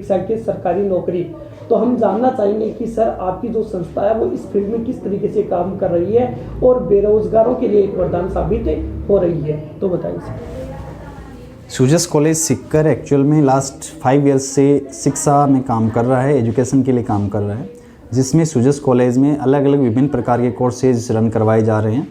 परीक्षा के सरकारी नौकरी। तो हम जानना चाहेंगे कि सर आपकी जो संस्था है वो इस फील्ड में किस तरीके से काम कर रही है और बेरोजगारों के लिए एक वरदान साबित हो रही है, तो बताइए सर। सूजस कॉलेज सिक्कर एक्चुअल में लास्ट 5 ईयर्स से शिक्षा में काम कर रहा है, एजुकेशन के लिए काम कर रहा है, जिसमें सूजस कॉलेज में अलग अलग विभिन्न प्रकार के कोर्सेज रन करवाए जा रहे हैं।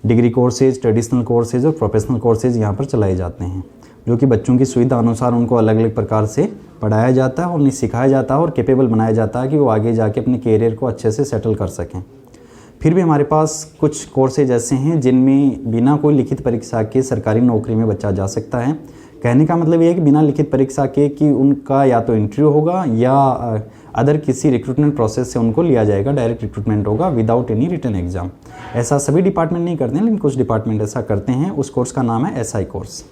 डिग्री कोर्सेज, ट्रेडिशनल कोर्सेज और प्रोफेशनल कोर्सेज यहाँ पर चलाए जाते हैं, जो कि बच्चों की सुविधा अनुसार उनको अलग अलग प्रकार से पढ़ाया जाता है और उन्हें सिखाया जाता है और कैपेबल बनाया जाता है कि वो आगे जाके अपने कैरियर को अच्छे से सेटल कर सकें। फिर भी हमारे पास कुछ कोर्सेज ऐसे हैं जिनमें बिना कोई लिखित परीक्षा के सरकारी नौकरी में बच्चा जा सकता है। कहने का मतलब ये है कि बिना लिखित परीक्षा के कि उनका या तो इंटरव्यू होगा या अदर किसी रिक्रूटमेंट प्रोसेस से उनको लिया जाएगा, डायरेक्ट रिक्रूटमेंट होगा विदाउट एनी रिटन एग्जाम। ऐसा सभी डिपार्टमेंट नहीं करते हैं, लेकिन कुछ डिपार्टमेंट ऐसा करते हैं। उस कोर्स का नाम है SI कोर्स।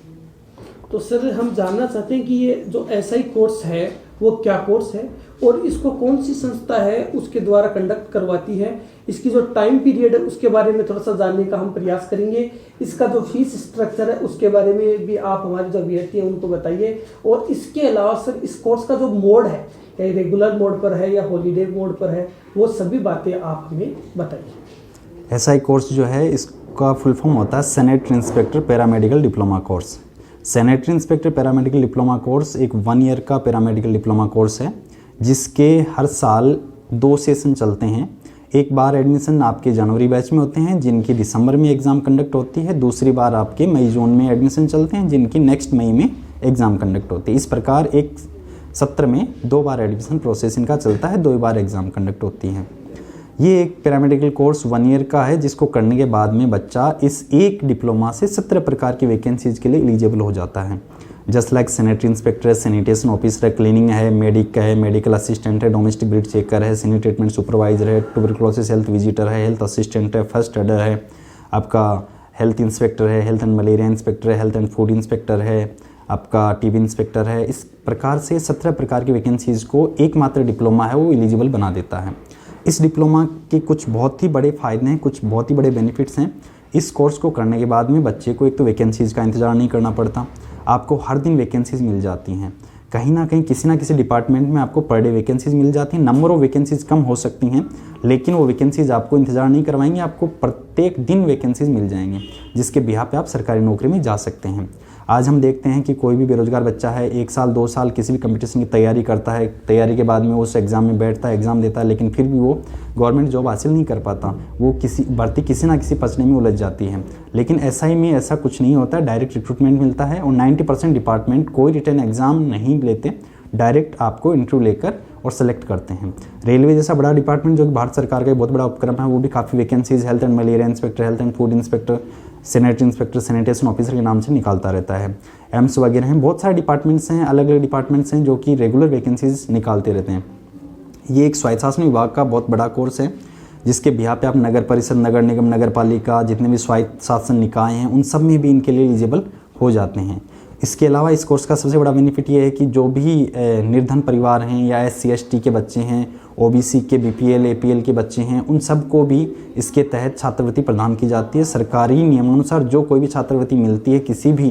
तो सर हम जानना चाहते हैं कि ये जो SI कोर्स है वो क्या कोर्स है और इसको कौन सी संस्था है उसके द्वारा कंडक्ट करवाती है, इसकी जो टाइम पीरियड है उसके बारे में थोड़ा सा जानने का हम प्रयास करेंगे। इसका जो फीस स्ट्रक्चर है उसके बारे में भी आप हमारे जो अभ्यर्थी हैं उनको बताइए। और इसके अलावा सर इस कोर्स का जो मोड है, रेगुलर मोड पर है या हॉलीडे मोड पर है, वो सभी बातें आप हमें बताइए। SI कोर्स जो है इसका फुल फॉर्म होता है sanitary inspector paramedical diploma course. Sanitary inspector paramedical diploma course एक 1 ईयर का पैरामेडिकल डिप्लोमा कोर्स है, जिसके हर साल 2 सेशन चलते हैं। एक बार एडमिशन आपके जनवरी बैच में होते हैं जिनकी दिसंबर में एग्ज़ाम कंडक्ट होती है, दूसरी बार आपके मई जून में एडमिशन चलते हैं जिनकी नेक्स्ट मई में एग्ज़ाम कंडक्ट होती है। इस प्रकार एक सत्र में 2 बार एडमिशन प्रोसेस इनका चलता है, 2 बार एग्ज़ाम कंडक्ट होती है। ये एक पैरामेडिकल कोर्स 1 ईयर का है, जिसको करने के बाद में बच्चा इस एक डिप्लोमा से 17 प्रकार की वैकेंसीज के लिए एलिजिबल हो जाता है। जस्ट लाइक सैनिटरी इंस्पेक्टर है, सैनिटेशन ऑफिसर है, क्लीनिंग है, मेडिक है, मेडिकल असिस्टेंट है, डोमेस्टिक ब्रीड चेकर है, सैनिटरी ट्रीटमेंट सुपरवाइजर है, ट्यूबरकुलोसिस हेल्थ विजिटर है, हेल्थ असिस्टेंट है, फर्स्ट एडर है, आपका हेल्थ इंस्पेक्टर है, हेल्थ एंड मलेरिया इंस्पेक्टर है, हेल्थ एंड फूड इंस्पेक्टर है, आपका टीबी इंस्पेक्टर है। इस प्रकार से 17 प्रकार की वैकेंसीज़ को एकमात्र डिप्लोमा है वो एलिजिबल बना देता है। इस डिप्लोमा के कुछ बहुत ही बड़े फ़ायदे हैं, कुछ बहुत ही बड़े बेनिफिट्स हैं। इस कोर्स को करने के बाद में बच्चे को एक तो वैकेंसीज़ का इंतज़ार नहीं करना पड़ता, आपको हर दिन वैकेंसीज़ मिल जाती हैं। कहीं ना कहीं किसी ना किसी डिपार्टमेंट में आपको पर डे वैकेंसीज़ मिल जाती हैं। नंबर ऑफ़ वैकेंसीज़ कम हो सकती हैं, लेकिन वो वैकेंसीज़ आपको इंतज़ार नहीं करवाएंगे, आपको प्रत्येक दिन वैकेंसीज़ मिल जाएंगे, जिसके बिहार पे आप सरकारी नौकरी में जा सकते हैं। आज हम देखते हैं कि कोई भी बेरोजगार बच्चा है 1 साल 2 साल किसी भी कंपटीशन की तैयारी करता है, तैयारी के बाद में वो उस एग्ज़ाम में बैठता है, एग्ज़ाम देता है, लेकिन फिर भी वो गवर्नमेंट जॉब हासिल नहीं कर पाता, वो भर्ती किसी ना किसी पचड़े में उलझ जाती है। लेकिन SI में ऐसा कुछ नहीं होता, डायरेक्ट रिक्रूटमेंट मिलता है और 90% डिपार्टमेंट कोई रिटन एग्ज़ाम नहीं लेते, डायरेक्ट आपको इंटरव्यू लेकर और सेलेक्ट करते हैं। रेलवे जैसा बड़ा डिपार्टमेंट जो कि भारत सरकार का बहुत बड़ा उपक्रम है, वो भी काफ़ी vacancies health and malaria inspector, health and food inspector, sanitary inspector, sanitation officer के नाम से निकालता रहता है। एम्स वगैरह हैं, बहुत सारे डिपार्टमेंट्स हैं, अलग अलग डिपार्टमेंट्स हैं जो कि रेगुलर वैकेंसीज निकालते रहते हैं। ये एक स्वायत्त शासन विभाग का बहुत बड़ा कोर्स है, जिसके बिहार पे आप नगर परिषद, नगर निगम, नगर पालिका, जितने भी स्वायत्त शासन निकाय हैं उन सब में भी इनके लिए एलिजिबल हो जाते हैं। इसके अलावा इस कोर्स का सबसे बड़ा बेनिफिट ये है कि जो भी निर्धन परिवार हैं या SC ST के बच्चे हैं, OBC के BPL APL के बच्चे हैं, उन सब को भी इसके तहत छात्रवृत्ति प्रदान की जाती है। सरकारी नियमानुसार जो कोई भी छात्रवृत्ति मिलती है किसी भी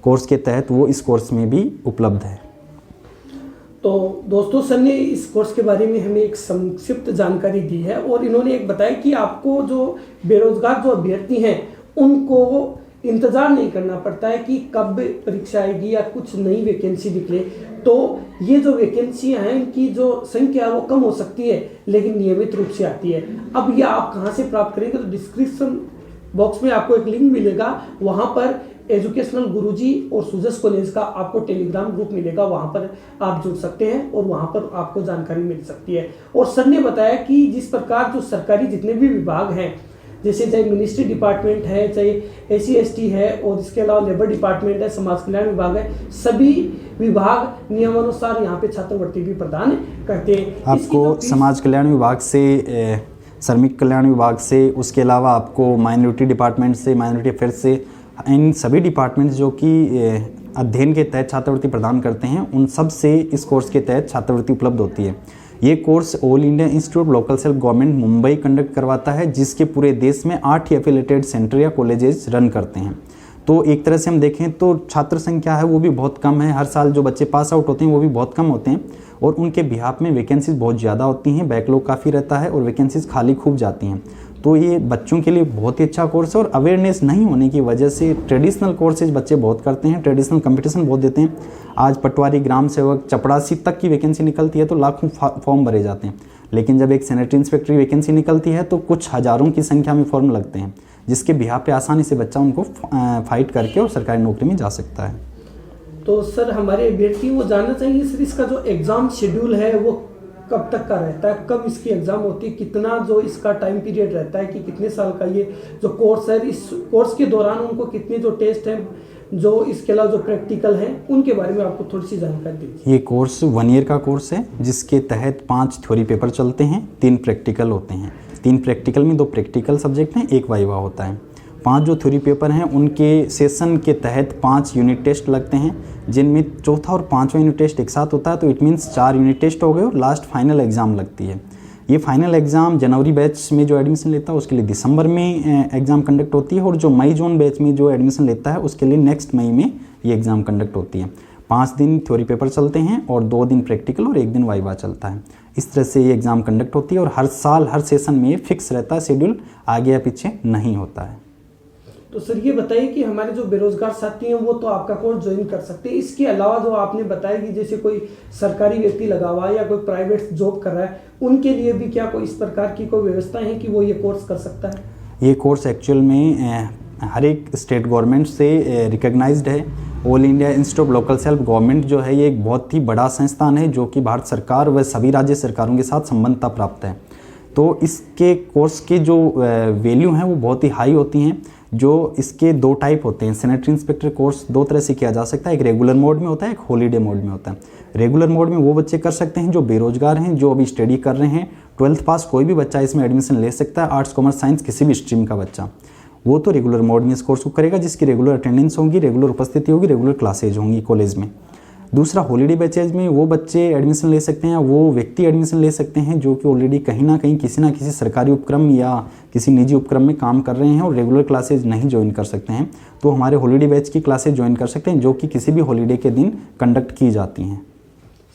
कोर्स के तहत, वो इस कोर्स में भी उपलब्ध है। तो दोस्तों, सर ने इस कोर्स के बारे में हमें एक संक्षिप्त जानकारी दी है और इन्होंने एक बताया कि आपको जो बेरोजगार जो अभ्यर्थी हैं उनको इंतज़ार नहीं करना पड़ता है कि कब परीक्षा आएगी या कुछ नई वैकेंसी निकले। तो ये जो वैकेंसियां हैं इनकी जो संख्या वो कम हो सकती है, लेकिन नियमित रूप से आती है। अब ये आप कहाँ से प्राप्त करेंगे, तो डिस्क्रिप्शन बॉक्स में आपको एक लिंक मिलेगा, वहाँ पर एजुकेशनल गुरुजी और सूजस कॉलेज का आपको टेलीग्राम ग्रुप मिलेगा, वहाँ पर आप जुड़ सकते हैं और वहाँ पर आपको जानकारी मिल सकती है। और सर ने बताया कि जिस प्रकार जो सरकारी जितने भी विभाग हैं, जैसे चाहे मिनिस्ट्री डिपार्टमेंट है, चाहे SC ST है और इसके अलावा लेबर डिपार्टमेंट है, समाज कल्याण विभाग है, सभी विभाग नियमानुसार यहाँ पे छात्रवृत्ति भी प्रदान करते हैं। आपको समाज कल्याण विभाग से, श्रमिक कल्याण विभाग से, उसके अलावा आपको माइनॉरिटी डिपार्टमेंट से, माइनॉरिटी अफेयर्स से, इन सभी डिपार्टमेंट्स जो कि अध्ययन के तहत छात्रवृत्ति प्रदान करते हैं, उन सब से इस कोर्स के तहत छात्रवृत्ति उपलब्ध होती है। ये course all India institute of local self government Mumbai conduct करवाता है, जिसके पूरे देश में 8 एफिलेटेड सेंटर या कॉलेजेस रन करते हैं। तो एक तरह से हम देखें तो छात्र संख्या है वो भी बहुत कम है, हर साल जो बच्चे पास आउट होते हैं वो भी बहुत कम होते हैं और उनके बिहाफ में वैकेंसीज बहुत ज़्यादा होती हैं, बैकलॉग काफ़ी रहता है और वैकेंसीज खाली खूब जाती हैं। तो ये बच्चों के लिए बहुत ही अच्छा कोर्स है और अवेयरनेस नहीं होने की वजह से ट्रेडिशनल कोर्सेज बच्चे बहुत करते हैं, ट्रेडिशनल कंपटीशन बहुत देते हैं। आज पटवारी, ग्राम सेवक, चपड़ासी तक की वैकेंसी निकलती है तो लाखों फॉर्म भरे जाते हैं, लेकिन जब एक सैनिटरी इंस्पेक्टर वैकेंसी निकलती है तो कुछ हज़ारों की संख्या में फॉर्म लगते हैं, जिसके बिहाफ पे आसानी से बच्चा उनको फाइट करके और सरकारी नौकरी में जा सकता है। तो सर हमारे अभ्यर्थी वो जानना चाहिए सर इसका जो एग्ज़ाम शेड्यूल है वो कब तक का रहता है, कब इसकी एग्ज़ाम होती है, कितना जो इसका टाइम पीरियड रहता है कि कितने साल का ये जो कोर्स है, इस कोर्स के दौरान उनको कितने जो टेस्ट हैं, जो इसके अलावा जो प्रैक्टिकल हैं, उनके बारे में आपको थोड़ी सी जानकारी दीजिए। ये कोर्स 1 ईयर का कोर्स है जिसके तहत 5 थ्योरी पेपर चलते हैं, 3 प्रैक्टिकल होते हैं। 3 प्रैक्टिकल में 2 प्रैक्टिकल सब्जेक्ट हैं, 1 वाइवा होता है। 5 जो थ्योरी पेपर हैं उनके सेशन के तहत 5 यूनिट टेस्ट लगते हैं, जिनमें चौथा और 5वां यूनिट टेस्ट एक साथ होता है, तो इट मीन्स 4 यूनिट टेस्ट हो गए और लास्ट फाइनल एग्ज़ाम लगती है। ये फाइनल एग्ज़ाम जनवरी बैच में जो एडमिशन लेता है उसके लिए दिसंबर में एग्ज़ाम कंडक्ट होती है और जो मई जून बैच में जो एडमिशन लेता है उसके लिए नेक्स्ट मई में ये एग्ज़ाम कंडक्ट होती है। 5 दिन थ्योरी पेपर चलते हैं और 2 दिन प्रैक्टिकल और 1 दिन वाइवा चलता है। इस तरह से ये एग्ज़ाम कंडक्ट होती है और हर साल हर सेशन में फिक्स रहता है, शेड्यूल आगे या पीछे नहीं होता है। तो सर ये बताइए कि हमारे जो बेरोजगार साथी हैं वो तो आपका कोर्स ज्वाइन कर सकते हैं, इसके अलावा जो आपने बताया कि जैसे कोई सरकारी व्यक्ति लगा हुआ है या कोई प्राइवेट जॉब कर रहा है, उनके लिए भी क्या कोई इस प्रकार की कोई व्यवस्था है कि वो ये कोर्स कर सकता है? ये कोर्स एक्चुअल में हर एक स्टेट गवर्नमेंट से रिकग्नाइज्ड है। All India institute of local self government जो है ये एक बहुत ही बड़ा संस्थान है जो कि भारत सरकार व सभी राज्य सरकारों के साथ संबद्धता प्राप्त है। तो इसके कोर्स की जो वैल्यू हैं वो बहुत ही हाई होती हैं। जो इसके 2 टाइप होते हैं। सैनिटरी इंस्पेक्टर कोर्स 2 तरह से किया जा सकता है, एक रेगुलर मोड में होता है, एक हॉलीडे मोड में होता है। रेगुलर मोड में वो बच्चे कर सकते हैं जो बेरोजगार हैं, जो अभी स्टडी कर रहे हैं। 12th पास कोई भी बच्चा इसमें एडमिशन ले सकता है, आर्ट्स कॉमर्स साइंस किसी भी स्ट्रीम का बच्चा, वो तो रेगुलर मोड में इस कोर्स को करेगा, जिसकी रेगुलर अटेंडेंस होगी, रेगुलर उपस्थिति होगी, रेगुलर क्लासेज होंगी कॉलेज में। दूसरा हॉलीडे बैचेज में वो बच्चे एडमिशन ले सकते हैं, वो व्यक्ति एडमिशन ले सकते हैं जो कि ऑलरेडी कहीं ना किसी सरकारी उपक्रम या किसी निजी उपक्रम में काम कर रहे हैं और रेगुलर क्लासेज नहीं ज्वाइन कर सकते हैं, तो हमारे हॉलीडे बैच की क्लासेज ज्वाइन कर सकते हैं जो कि किसी भी हॉलीडे के दिन कंडक्ट की जाती हैं।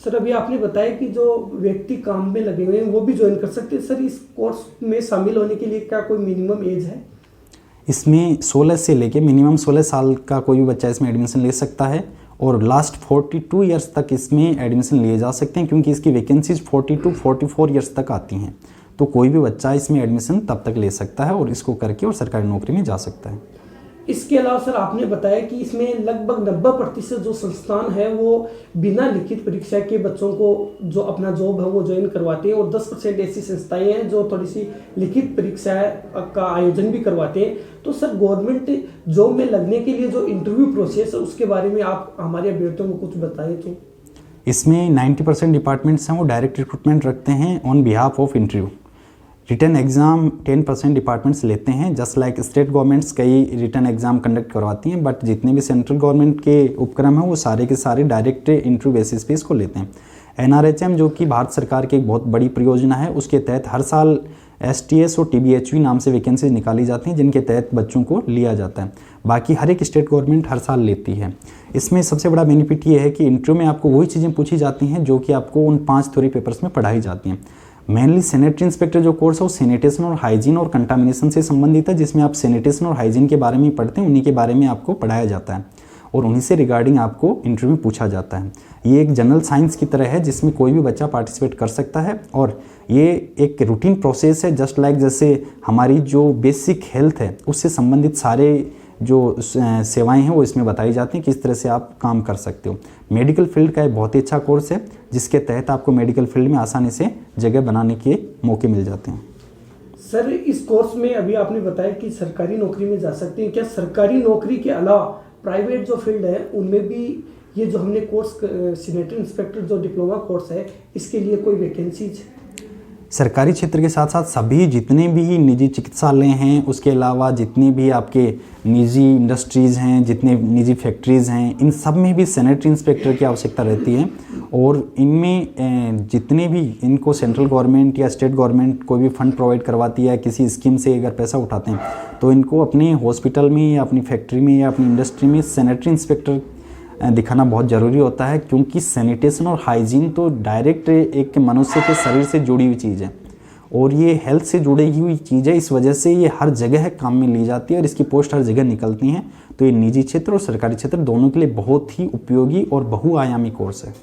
सर अभी आपने बताया कि जो व्यक्ति काम में लगे हुए हैं वो भी ज्वाइन कर सकते हैं। सर इस कोर्स में शामिल होने के लिए क्या कोई मिनिमम एज है? इसमें 16 से लेके मिनिमम 16 साल का कोई भी बच्चा इसमें एडमिशन ले सकता है और लास्ट 42 ईयर्स तक इसमें एडमिशन लिए जा सकते हैं, क्योंकि इसकी वैकेंसीज 44 ईयर्स तक आती हैं। तो कोई भी बच्चा इसमें एडमिशन तब तक ले सकता है और इसको करके और सरकारी नौकरी में जा सकता है। इसके अलावा सर आपने बताया कि इसमें लगभग 90% जो संस्थान है वो बिना लिखित परीक्षा के बच्चों को जो अपना जॉब है वो ज्वाइन करवाते हैं और 10% ऐसी संस्थाएं हैं जो थोड़ी सी लिखित परीक्षा का आयोजन भी करवाते हैं। तो सर गवर्नमेंट जॉब में लगने के लिए जो इंटरव्यू प्रोसेस है उसके बारे में आप हमारे अभ्यर्थियों को कुछ बताइए। तो इसमें 90% डिपार्टमेंट्स हैं वो डायरेक्ट रिक्रूटमेंट रखते हैं on behalf of interview. Written exam 10% departments लेते हैं, जस्ट लाइक स्टेट गवर्नमेंट्स कई रिटर्न एग्ज़ाम कंडक्ट करवाती हैं, बट जितने भी सेंट्रल गवर्नमेंट के उपक्रम हैं वो सारे के सारे डायरेक्ट इंटरव्यू बेसिस पे इसको लेते हैं। NRHM जो कि भारत सरकार की एक बहुत बड़ी परियोजना है, उसके तहत हर साल STS और TBHV नाम से वैकेंसीज निकाली जाती हैं जिनके तहत बच्चों को लिया जाता है। बाकी हर एक स्टेट गवर्नमेंट हर साल लेती है। इसमें सबसे बड़ा बेनिफिट ये है कि इंटरव्यू में आपको वही चीज़ें पूछी जाती हैं जो कि आपको उन 5 थ्योरी पेपर्स में पढ़ाई जाती हैं। मेनली सैनिटरी इंस्पेक्टर जो कोर्स है वो सैनिटेशन और हाइजीन और कंटामिनेशन से संबंधित है, जिसमें आप सैनिटेशन और हाइजीन के बारे में पढ़ते हैं, उन्हीं के बारे में आपको पढ़ाया जाता है और उन्हीं से रिगार्डिंग आपको इंटरव्यू में पूछा जाता है। ये एक जनरल साइंस की तरह है जिसमें कोई भी बच्चा पार्टिसिपेट कर सकता है और ये एक रूटीन प्रोसेस है, जस्ट लाइक जैसे हमारी जो बेसिक हेल्थ है उससे संबंधित सारे जो सेवाएं हैं वो इसमें बताई जाती हैं, किस तरह से आप काम कर सकते हो। मेडिकल फील्ड का एक बहुत ही अच्छा कोर्स है जिसके तहत आपको मेडिकल फील्ड में आसानी से जगह बनाने के मौके मिल जाते हैं। सर इस कोर्स में अभी आपने बताया कि सरकारी नौकरी में जा सकते हैं, क्या सरकारी नौकरी के अलावा प्राइवेट जो फील्ड है उनमें भी ये जो हमने कोर्स सैनिटरी इंस्पेक्टर जो डिप्लोमा कोर्स है इसके लिए कोई वैकेंसीज? सरकारी क्षेत्र के साथ साथ सभी जितने भी निजी चिकित्सालय हैं, उसके अलावा जितने भी आपके निजी इंडस्ट्रीज़ हैं, जितने निजी फैक्ट्रीज़ हैं, इन सब में भी सैनिटरी इंस्पेक्टर की आवश्यकता रहती है। और इनमें जितने भी इनको सेंट्रल गवर्नमेंट या स्टेट गवर्नमेंट कोई भी फंड प्रोवाइड करवाती है, किसी स्कीम से अगर पैसा उठाते हैं, तो इनको अपने हॉस्पिटल में या अपनी फैक्ट्री में या अपनी इंडस्ट्री में सैनिटरी इंस्पेक्टर दिखाना बहुत ज़रूरी होता है, क्योंकि सैनिटेशन और हाइजीन तो डायरेक्ट एक मनुष्य के शरीर से जुड़ी हुई चीज़ है और ये हेल्थ से जुड़ी हुई चीज़ है। इस वजह से ये हर जगह काम में ली जाती है और इसकी पोस्ट हर जगह निकलती हैं। तो ये निजी क्षेत्र और सरकारी क्षेत्र दोनों के लिए बहुत ही उपयोगी और बहुआयामी कोर्स है।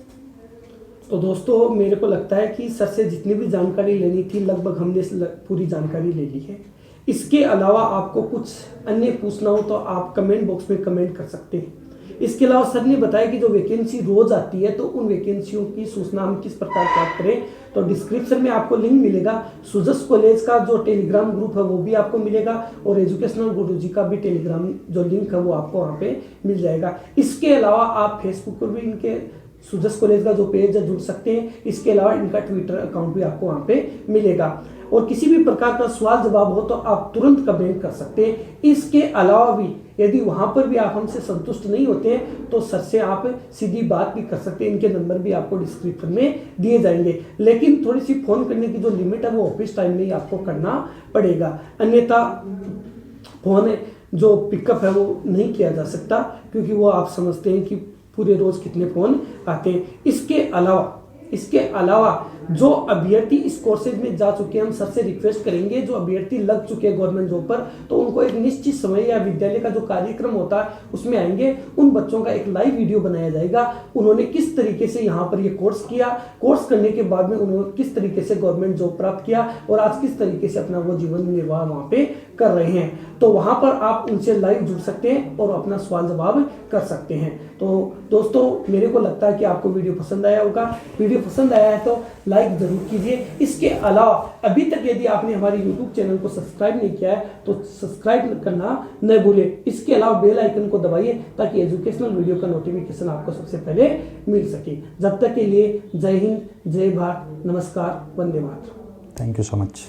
तो दोस्तों, मेरे को लगता है कि सर से जितनी भी जानकारी लेनी थी लगभग हमने पूरी जानकारी ले ली है। इसके अलावा आपको कुछ अन्य पूछना हो तो आप कमेंट बॉक्स में कमेंट कर सकते हैं। इसके अलावा सर ने बताया कि जो वैकेंसी रोज आती है तो उन वैकेंसियों की सूचना हम किस प्रकार प्राप्त करें, तो डिस्क्रिप्शन में आपको लिंक मिलेगा। सुजस कॉलेज का जो टेलीग्राम ग्रुप है वो भी आपको मिलेगा और एजुकेशनल गुरुजी का भी टेलीग्राम जो लिंक है वो आपको वहाँ पे मिल जाएगा। इसके अलावा आप फेसबुक पर भी इनके सुजस कॉलेज का जो पेज है जुड़ सकते हैं। इसके अलावा इनका ट्विटर अकाउंट भी आपको वहाँ पे मिलेगा और किसी भी प्रकार का सवाल जवाब हो तो आप तुरंत कमेंट कर सकते हैं। इसके अलावा भी यदि वहां पर भी आप हमसे संतुष्ट नहीं होते हैं तो सर से आप सीधी बात भी कर सकते हैं। इनके नंबर भी आपको डिस्क्रिप्शन में दिए जाएंगे, लेकिन थोड़ी सी फोन करने की जो लिमिट है वो ऑफिस टाइम में ही आपको करना पड़ेगा, अन्यथा फोन जो पिकअप है वो नहीं किया जा सकता, क्योंकि वो आप समझते हैं कि पूरे रोज कितने फोन आते हैं। इसके अलावा जो अभ्यर्थी इस कोर्सेज में जा चुके हैं, हम सबसे रिक्वेस्ट करेंगे जो अभ्यर्थी लग चुके हैं गवर्नमेंट जॉब पर, तो उनको एक निश्चित समय या विद्यालय का जो कार्यक्रम होता है उसमें आएंगे। उन बच्चों का एक लाइव वीडियो बनाया जाएगा, उन्होंने किस तरीके से यहाँ पर ये कोर्स किया, कोर्स करने के बाद में उन्होंने किस तरीके से गवर्नमेंट जॉब प्राप्त किया और आज किस तरीके से अपना वो जीवन निर्वाह वहाँ पे कर रहे हैं। तो वहाँ पर आप उनसे लाइव जुड़ सकते हैं और अपना सवाल जवाब कर सकते हैं। तो दोस्तों, मेरे को लगता है कि आपको वीडियो पसंद आया होगा। वीडियो पसंद आया है तो लाइक जरूर कीजिए। इसके अलावा अभी तक यदि आपने हमारे YouTube चैनल को सब्सक्राइब नहीं किया है तो सब्सक्राइब करना न भूलें। इसके अलावा बेल आइकन को दबाइए ताकि एजुकेशनल वीडियो का नोटिफिकेशन आपको सबसे पहले मिल सके। जब तक के लिए जय हिंद, जय भारत, नमस्कार, वंदे मातरम। Thank you so much.